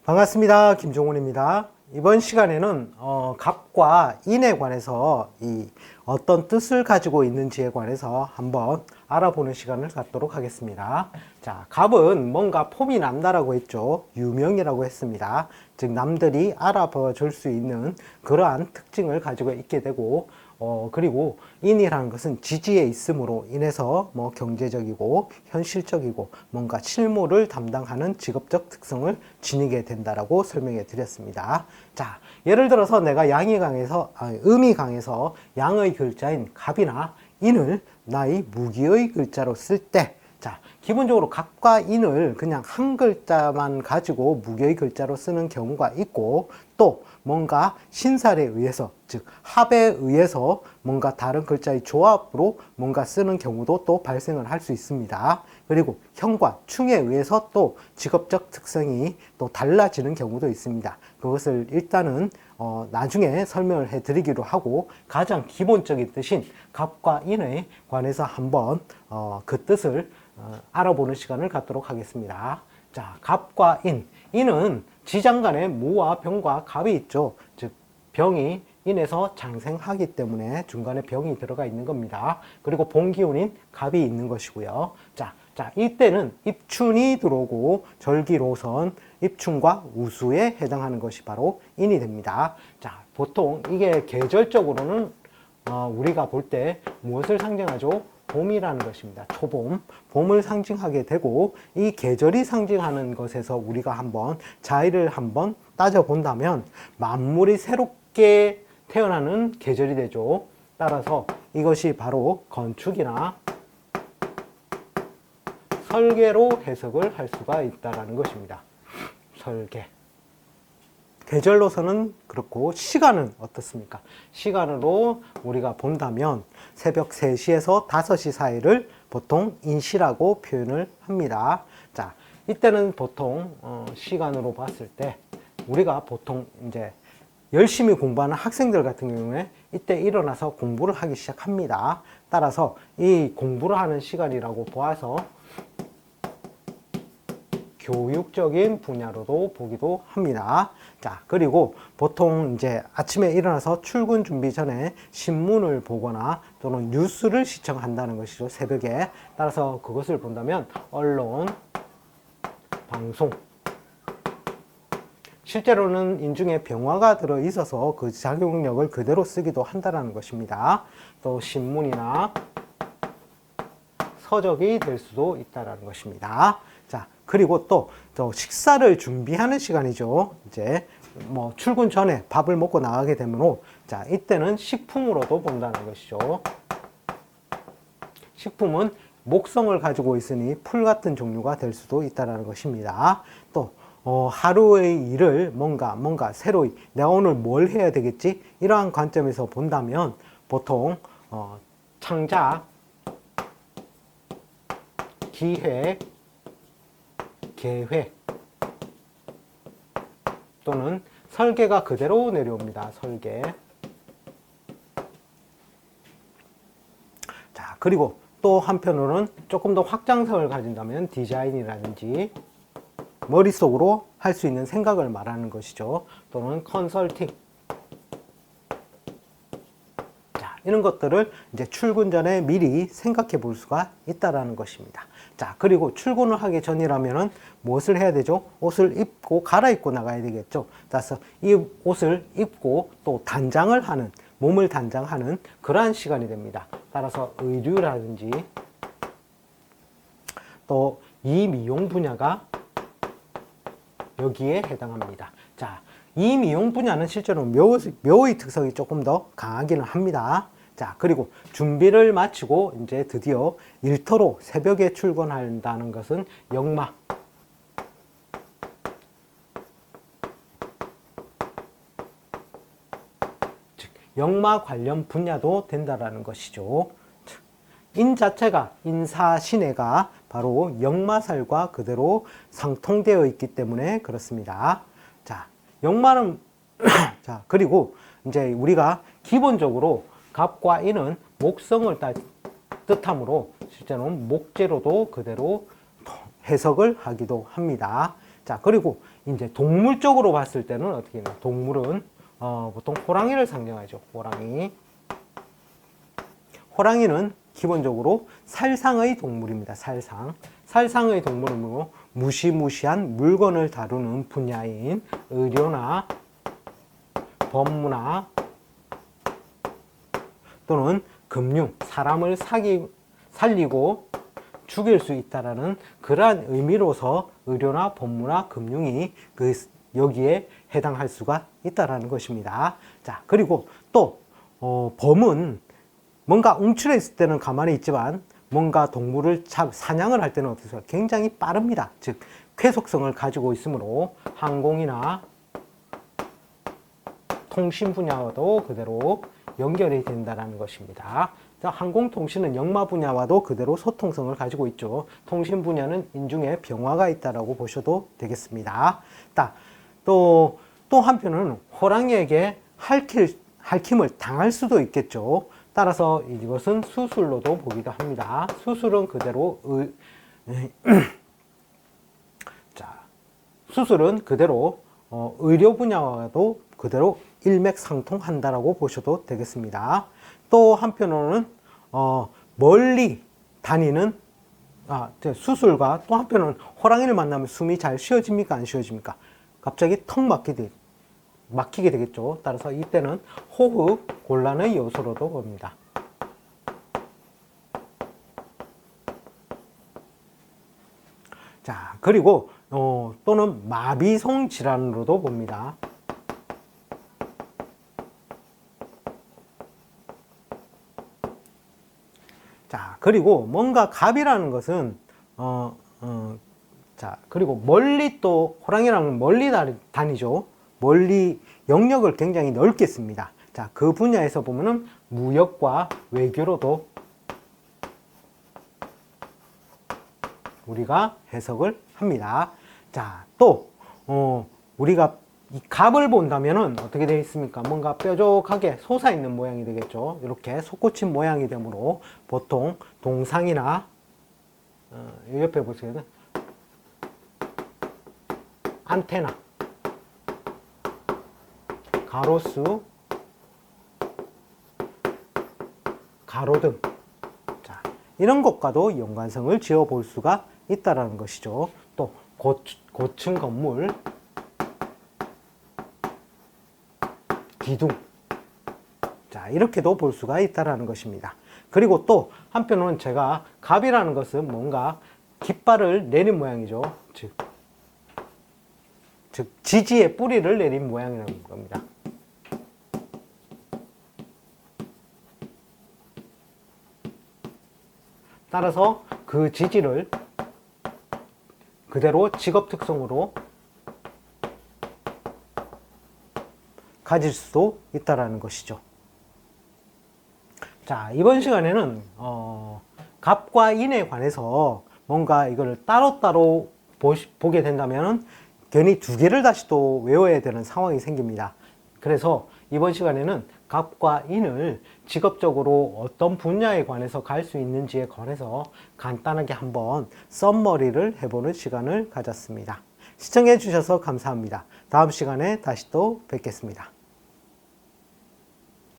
반갑습니다. 김종훈입니다. 이번 시간에는 갑과 인에 관해서 어떤 뜻을 가지고 있는지에 관해서 한번 알아보는 시간을 갖도록 하겠습니다. 자, 갑은 뭔가 폼이 남다라고 했죠. 유명이라고 했습니다. 즉 남들이 알아봐 줄 수 있는 그러한 특징을 가지고 있게 되고, 그리고 인이라는 것은 지지에 있음으로 인해서 뭐 경제적이고 현실적이고 뭔가 실무를 담당하는 직업적 특성을 지니게 된다라고 설명해 드렸습니다. 자, 예를 들어서 내가 음이 강해서 양의 글자인 갑이나 인을 나의 무기의 글자로 쓸 때, 자, 기본적으로 갑과 인을 그냥 한 글자만 가지고 무기의 글자로 쓰는 경우가 있고, 또 뭔가 신살에 의해서, 즉 합에 의해서 뭔가 다른 글자의 조합으로 뭔가 쓰는 경우도 또 발생을 할 수 있습니다. 그리고 형과 충에 의해서 또 직업적 특성이 또 달라지는 경우도 있습니다. 그것을 일단은 나중에 설명을 해 드리기로 하고, 가장 기본적인 뜻인 갑과 인에 관해서 한번 그 뜻을 알아보는 시간을 갖도록 하겠습니다. 자, 갑과 인. 인은 지장간에 무와 병과 갑이 있죠. 즉 병이 인에서 장생하기 때문에 중간에 병이 들어가 있는 겁니다. 그리고 본기운인 갑이 있는 것이고요. 자, 이때는 입춘이 들어오고 절기로선 입춘과 우수에 해당하는 것이 바로 인이 됩니다. 자, 보통 이게 계절적으로는 우리가 볼 때 무엇을 상징하죠? 봄이라는 것입니다. 초봄, 봄을 상징하게 되고, 이 계절이 상징하는 것에서 우리가 한번 자의를 한번 따져본다면 만물이 새롭게 태어나는 계절이 되죠. 따라서 이것이 바로 건축이나 설계로 해석을 할 수가 있다는 것입니다. 설계. 계절로서는 그렇고, 시간은 어떻습니까? 시간으로 우리가 본다면 새벽 3시에서 5시 사이를 보통 인시라고 표현을 합니다. 자, 이때는 보통 시간으로 봤을 때 우리가 보통 이제 열심히 공부하는 학생들 같은 경우에 이때 일어나서 공부를 하기 시작합니다. 따라서 이 공부를 하는 시간이라고 보아서 교육적인 분야로도 보기도 합니다. 자, 그리고 보통 이제 아침에 일어나서 출근 준비 전에 신문을 보거나 또는 뉴스를 시청한다는 것이죠. 새벽에. 따라서 그것을 본다면 언론, 방송, 실제로는 인중에 병화가 들어 있어서 그 작용력을 그대로 쓰기도 한다는 것입니다. 또 신문이나 서적이 될 수도 있다는 것입니다. 자, 그리고 또 식사를 준비하는 시간이죠. 이제 뭐 출근 전에 밥을 먹고 나가게 되면, 자, 이때는 식품으로도 본다는 것이죠. 식품은 목성을 가지고 있으니 풀 같은 종류가 될 수도 있다는 것입니다. 또 하루의 일을 뭔가 새로이 내가 오늘 뭘 해야 되겠지? 이러한 관점에서 본다면 보통 창작, 기획, 계획 또는 설계가 그대로 내려옵니다. 설계. 자, 그리고 또 한편으로는 조금 더 확장성을 가진다면 디자인이라든지 머릿속으로 할 수 있는 생각을 말하는 것이죠. 또는 컨설팅. 자, 이런 것들을 이제 출근 전에 미리 생각해 볼 수가 있다는 것입니다. 자, 그리고 출근을 하기 전이라면은 무엇을 해야 되죠? 옷을 입고 갈아입고 나가야 되겠죠. 그래서 이 옷을 입고 또 몸을 단장하는 그러한 시간이 됩니다. 따라서 의류라든지 또 이 미용 분야가 여기에 해당합니다. 자, 이 미용 분야는 실제로 묘의 특성이 조금 더 강하기는 합니다. 자, 그리고 준비를 마치고 이제 드디어 일터로 새벽에 출근한다는 것은 역마. 즉, 역마 관련 분야도 된다는 것이죠. 인 자체가, 인사신해가 바로 역마살과 그대로 상통되어 있기 때문에 그렇습니다. 자, 역마는 자, 그리고 이제 우리가 기본적으로 갑과 인은 목성을 뜻하므로 실제로는 목재로도 그대로 해석을 하기도 합니다. 자, 그리고 이제 동물적으로 봤을 때는 어떻게 해요? 동물은 보통 호랑이를 상징하죠. 호랑이. 호랑이는 기본적으로 살상의 동물입니다. 살상. 살상의 동물은 뭐 무시무시한 물건을 다루는 분야인 의료나 법무나 또는 금융, 사람을 살리고 죽일 수 있다라는 그러한 의미로서 의료나 법무나 금융이 여기에 해당할 수가 있다라는 것입니다. 자, 그리고 또 범은 뭔가 움츠려 있을 때는 가만히 있지만 뭔가 동물을 사냥을 할 때는 어떻게 굉장히 빠릅니다. 즉 쾌속성을 가지고 있으므로 항공이나 통신 분야와도 그대로 연결이 된다는 것입니다. 항공통신은 영마 분야와도 그대로 소통성을 가지고 있죠. 통신 분야는 인중에 병화가 있다라고 보셔도 되겠습니다. 또 한편은 호랑이에게 핥힘을 당할 수도 있겠죠. 따라서 이것은 수술로도 보기도 합니다. 수술은 그대로 수술은 그대로 의료 분야와도 그대로 일맥상통한다라고 보셔도 되겠습니다. 또 한편으로는 멀리 다니는 수술과 또 한편으로는 호랑이를 만나면 숨이 잘 쉬어집니까? 안 쉬어집니까? 갑자기 턱 막히게 되겠죠. 따라서 이때는 호흡 곤란의 요소로도 봅니다. 자, 그리고 또는 마비성 질환으로도 봅니다. 자, 그리고 뭔가 갑이라는 것은 자, 그리고 멀리 또 호랑이랑은 멀리 다니죠. 멀리 영역을 굉장히 넓게 씁니다. 자, 그 분야에서 보면은 무역과 외교로도 우리가 해석을 합니다. 자, 또 우리가 이 갑을 본다면은 어떻게 되어 있습니까? 뭔가 뾰족하게 솟아있는 모양이 되겠죠. 이렇게 솟구친 모양이 되므로 보통 동상이나 옆에 보세요. 안테나, 가로수, 가로등, 자, 이런 것과도 연관성을 지어 볼 수가 있다는 것이죠. 또 고층 건물, 기둥, 자, 이렇게도 볼 수가 있다는 것입니다. 그리고 또 한편으로는 제가 갑이라는 것은 뭔가 깃발을 내린 모양이죠. 즉 지지의 뿌리를 내린 모양이라는 겁니다. 따라서 그 지지를 그대로 직업 특성으로 가질 수도 있다는 것이죠. 자, 이번 시간에는 갑과 인에 관해서 뭔가 이걸 따로따로 보게 된다면 괜히 두 개를 다시 또 외워야 되는 상황이 생깁니다. 그래서 이번 시간에는 갑과 인을 직업적으로 어떤 분야에 관해서 갈 수 있는지에 관해서 간단하게 한번 썸머리를 해보는 시간을 가졌습니다. 시청해 주셔서 감사합니다. 다음 시간에 다시 또 뵙겠습니다.